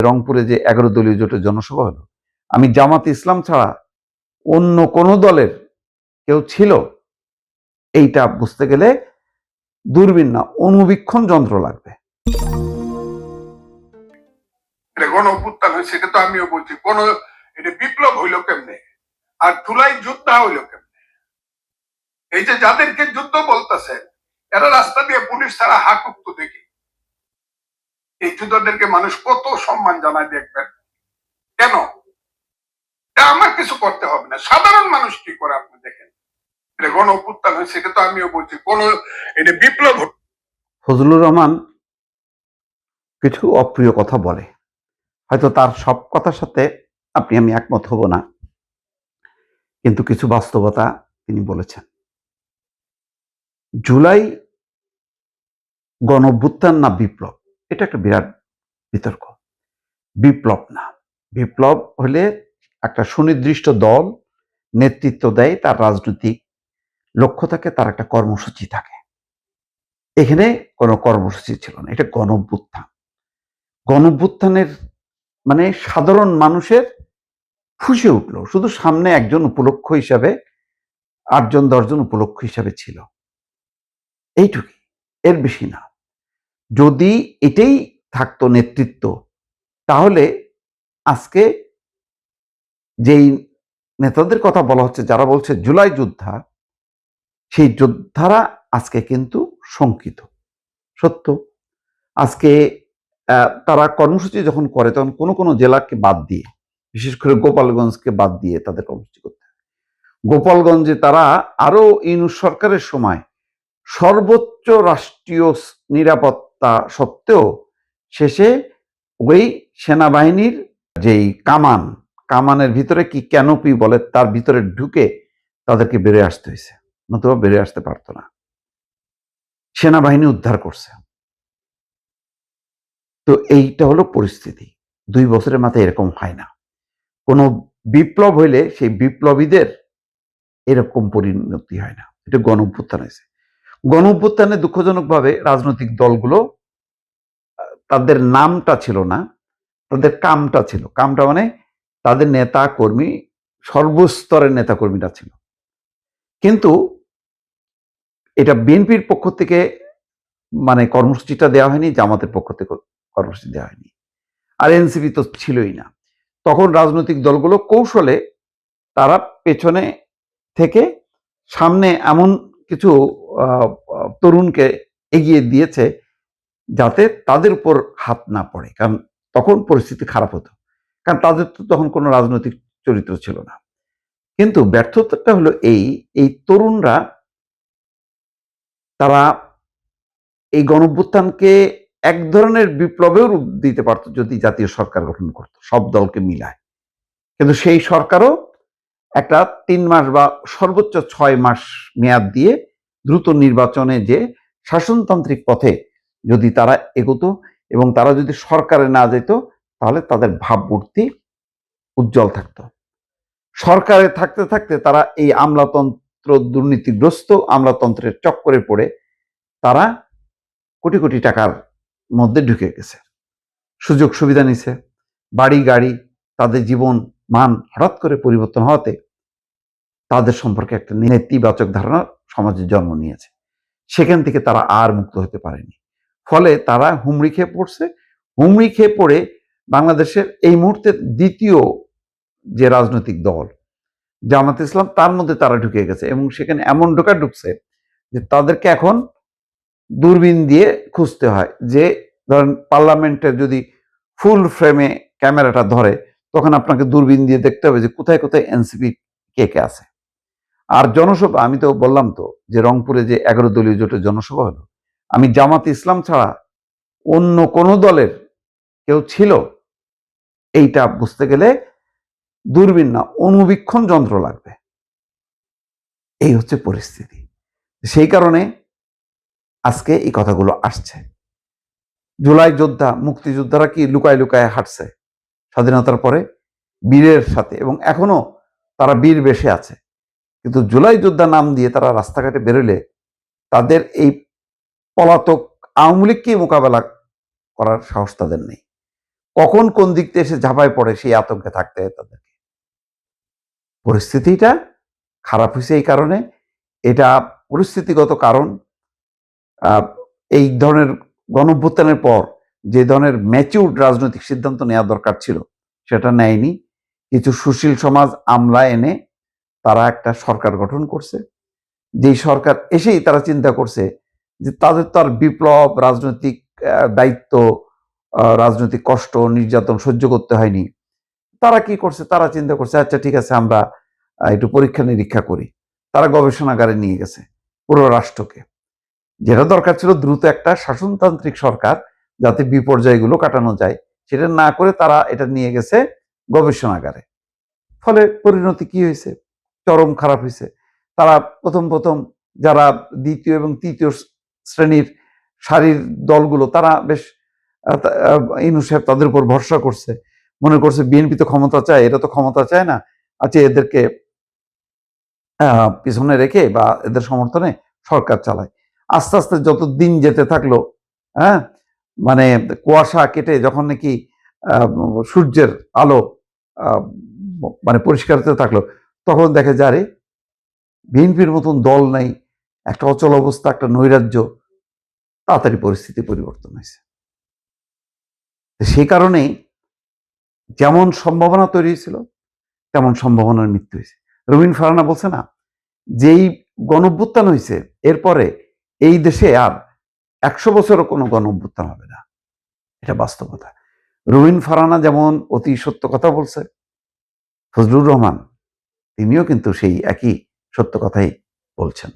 রংপুরে যে 11 দলীয় জোটের জনসভা হলো, আমি জামাত ইসলাম ছাড়া অন্য কোন দলের কেউ ছিল, এইটা বুঝতে গেলে দূরবীন না, অনুবীক্ষণ যন্ত্র লাগবে। গণ অভ্যুত্থান হয়েছে, এটা তো আমিও বলছি। এটা বিপ্লব হইল কেমনে, আর জুলাই যুদ্ধ হইল কেমনে? এই যে যাদেরকে যুদ্ধ বলতেছে, এরা রাস্তা দিয়ে পুলিশ ছাড়া হাঁটুক তো দেখি। এই যুদ্ধদেরকে মানুষ কত সম্মান জানায় দেখবেন। কেন? আমার কিছু করতে হবে না, সাধারণ মানুষ কি করে আপনি দেখেন। এটা গণ অভ্যুত্থান হয়েছে, এটা তো আমিও বলছি। এটা বিপ্লব। ফজলুর রহমান কিছু অপ্রিয় কথা বলে, হয়তো তার সব কথার সাথে আমি একমত হব না, কিন্তু কিছু বাস্তবতা তিনি বলেছেন। জুলাই গণ অভ্যুত্থান না বিপ্লব, এটা একটা বিরাট বিতর্ক। বিপ্লব না, বিপ্লব হলে একটা সুনির্দিষ্ট দল নেতৃত্ব দেয়, তার রাজনৈতিক লক্ষ্য থাকে, তার একটা কর্মসূচি থাকে। এখানে কোনো কর্মসূচি ছিল না, এটা গণ অভ্যুত্থান। গণ অভ্যুত্থানের মানে সাধারণ মানুষের ফুঁসে উঠল, শুধু সামনে একজন উপলক্ষ হিসাবে, 8 জন 10 জন উপলক্ষ হিসাবে ছিল, এইটুকুই, এর বেশি না। যদি এটাই থাকতো নেতৃত্ব, তাহলে আজকে যেই নেতাদের কথা বলা হচ্ছে, যারা বলছে জুলাই যোদ্ধা, সেই যোদ্ধারা আজকে কিন্তু শঙ্কিত। সত্য, আজকে তারা কর্মসূচি যখন করে, তখন কোনো কোনো জেলাকে বাদ দিয়ে, বিশেষ করে গোপালগঞ্জকে বাদ দিয়ে তাদের কর্মসূচি করতে হয়। গোপালগঞ্জে তারা আরো ইউনূস সরকারের সময় সর্বোচ্চ রাষ্ট্রীয় নিরাপত্তা সত্ত্বেও শেষে ওই সেনাবাহিনীর যেই কামানের ভিতরে কি ক্যানোপি বলে, তার ভিতরে ঢুকে তাদেরকে বেরিয়ে আসতে হয়েছে, নতুবা বেরিয়ে আসতে পারতো না। সেনাবাহিনী উদ্ধার করছে। তো এইটা হলো পরিস্থিতি। 2 বছরের মাথায় এরকম হয় না। কোনো বিপ্লব হইলে সেই বিপ্লবীদের এরকম পরিণতি হয় না। এটা গণ অভ্যুত্থান হয়েছে। গণ অভ্যুত্থানে দুঃখজনকভাবে রাজনৈতিক দলগুলো, তাদের নামটা ছিল না, তাদের কামটা ছিল। কামটা মানে তাদের নেতা কর্মী, সর্বস্তরের নেতা কর্মীরা ছিল। কিন্তু এটা বিএনপির পক্ষ থেকে মানে কর্মসূচিটা দেওয়া হয়নি, জামাতের পক্ষ থেকে কর্মসূচি দেওয়া হয়নি, আর এনসিপি তো ছিলই না। তখন রাজনৈতিক দলগুলো কৌশলে তারা পেছনে থেকে সামনে এমন কিছু তরুণকে এগিয়ে দিয়েছে যাতে তাদের উপর হাত না পড়ে, কারণ তখন পরিস্থিতি খারাপ হতো, কারণ তাদের তো তখন কোনো রাজনৈতিক চরিত্র ছিল না। কিন্তু ব্যর্থতাটা হলো এই তরুণরা, তারা এই গণঅভ্যুত্থানকে এক ধরনের বিপ্লবেও রূপ দিতে পারত যদি জাতীয় সরকার গঠন করত, সব দলকে মিলায়। কিন্তু সেই সরকারও একটা 3 মাস বা সর্বোচ্চ 6 মাস মেয়াদ দিয়ে দ্রুত নির্বাচনে যে শাসনতান্ত্রিক পথে যদি তারা এগোতো, এবং তারা যদি সরকারে না যেত, তাহলে তাদের ভাবমূর্তি উজ্জ্বল থাকতো। সরকারে থাকতে থাকতে তারা এই আমলাতন্ত্র, দুর্নীতিগ্রস্ত আমলাতন্ত্রের চক্করে পড়ে তারা কোটি কোটি টাকার মধ্যে ঢুকে গেছে, সুযোগ সুবিধা নিছে, বাড়ি গাড়ি, তাদের জীবন মান হঠাৎ করে পরিবর্তন হওয়াতে তাদের সম্পর্কে একটা নেতিবাচক ধারণা সমাজে জন্ম নিয়েছে। সেখান থেকে তারা আর মুক্ত হতে পারেনি। ফলে তারা হুমড়ি খেয়ে পড়ছে। হুমড়ি খেয়ে পড়ে বাংলাদেশের এই মুহূর্তে দ্বিতীয় যে রাজনৈতিক দল জামাত ইসলাম, তার মধ্যে তারা ঢুকে গেছে, এবং সেখানে এমন ঢুকছে যে তাদেরকে এখন দূরবীন দিয়ে খুঁজতে হয়। যে ধরেন পার্লামেন্টের যদি ফুল ফ্রেমে ক্যামেরাটা ধরে, তখন আপনাকে দূরবীন দিয়ে দেখতে হবে যে কোথায় কোথায় এনসিপি কে কে আছে। আর জনসভা, আমি তো বললাম তো যে রংপুরে যে 11 দলীয় জোটের জনসভা হলো, আমি জামাত ইসলাম ছাড়া অন্য কোন দলের কেউ ছিল, এইটা বুঝতে গেলে দূরবীন না, অনুবীক্ষণ যন্ত্র লাগবে। এই হচ্ছে পরিস্থিতি। সেই কারণে আজকে এই কথাগুলো আসছে। জুলাই যোদ্ধা, মুক্তিযোদ্ধারা কি লুকায় লুকায় হাঁটছে স্বাধীনতার পরে বীরের সাথে, এবং এখনো তারা বীর বেশে আছে, কিন্তু জুলাই যোদ্ধা নাম দিয়ে তারা রাস্তাঘাটে বেরোলে তাদের এই পলাতক আওয়ামী লীগকে মোকাবেলা করার সাহস তাদের নেই। কখন কোন দিক থেকে এসে ঝাঁপায় পড়ে সেই আতঙ্কে থাকতে হয় তাদেরকে। পরিস্থিতিটা খারাপ হয়েছে এই কারণে, এটা পরিস্থিতিগত কারণ। আহ, এই ধরনের গণঅভ্যুত্থানের পর যে ধরনের ম্যাচিউরড রাজনৈতিক সিদ্ধান্ত নেওয়া দরকার ছিল সেটা নেয়নি। কিছু সুশীল সমাজ আমলা এনে তারা একটা সরকার গঠন করছে। যেই সরকার এসেই তারা চিন্তা করছে যে তাদের তো আর বিপ্লব, রাজনৈতিক দায়িত্ব, রাজনৈতিক কষ্ট, নির্যাতন সহ্য করতে হয়নি। তারা কি করছে, তারা চিন্তা করছে আচ্ছা ঠিক আছে আমরা একটু পরীক্ষা নিরীক্ষা করি। তারা গবেষণাগারে নিয়ে গেছে পুরো রাষ্ট্রকে। যেটা দরকার ছিল দ্রুত একটা শাসনতান্ত্রিক সরকার যাতে বিপর্যয়গুলো কাটানো যায়, সেটা না করে তারা এটা নিয়ে গেছে গবেষণাগারে। ফলে পরিণতি কি হয়েছে? চরম খারাপ হয়েছে। তারা প্রথম প্রথম যারা দ্বিতীয় এবং তৃতীয় শ্রেণীর সারির দলগুলো তারা বেশ ইনু সাহেব তাদের উপর ভরসা করছে, মনে করছে বিএনপি তো ক্ষমতা চায়, এরা তো ক্ষমতা চায় না, আচ্ছা এদেরকে পিছনে রেখে বা এদের সমর্থনে সরকার চালায়। আস্তে আস্তে যত দিন যেতে থাকলো, হ্যাঁ, মানে কুয়াশা কেটে যখন নাকি সূর্যের আলো আহ, মানে পরিষ্কার হতে থাকলো, তখন দেখে যারে বিএনপির মতন দল নাই, একটা অচল অবস্থা, একটা নৈরাজ্য, তাড়াতাড়ি পরিস্থিতি পরিবর্তন হয়েছে। সেই কারণেই যেমন সম্ভাবনা তৈরি হয়েছিল তেমন সম্ভাবনার মৃত্যু হয়েছে। রবিন ফারানা বলছে না, যেই গণঅভ্যুত্থান হয়েছে এরপরে এই দেশে আর 100 বছরও কোনো গণঅভ্যুত্থান হবে না, এটা বাস্তবতা। রবিন ফারানা যেমন অতি সত্য কথা বলছে, ফজলুর রহমান তিনিও কিন্তু সেই একই সত্য কথাই বলছেন।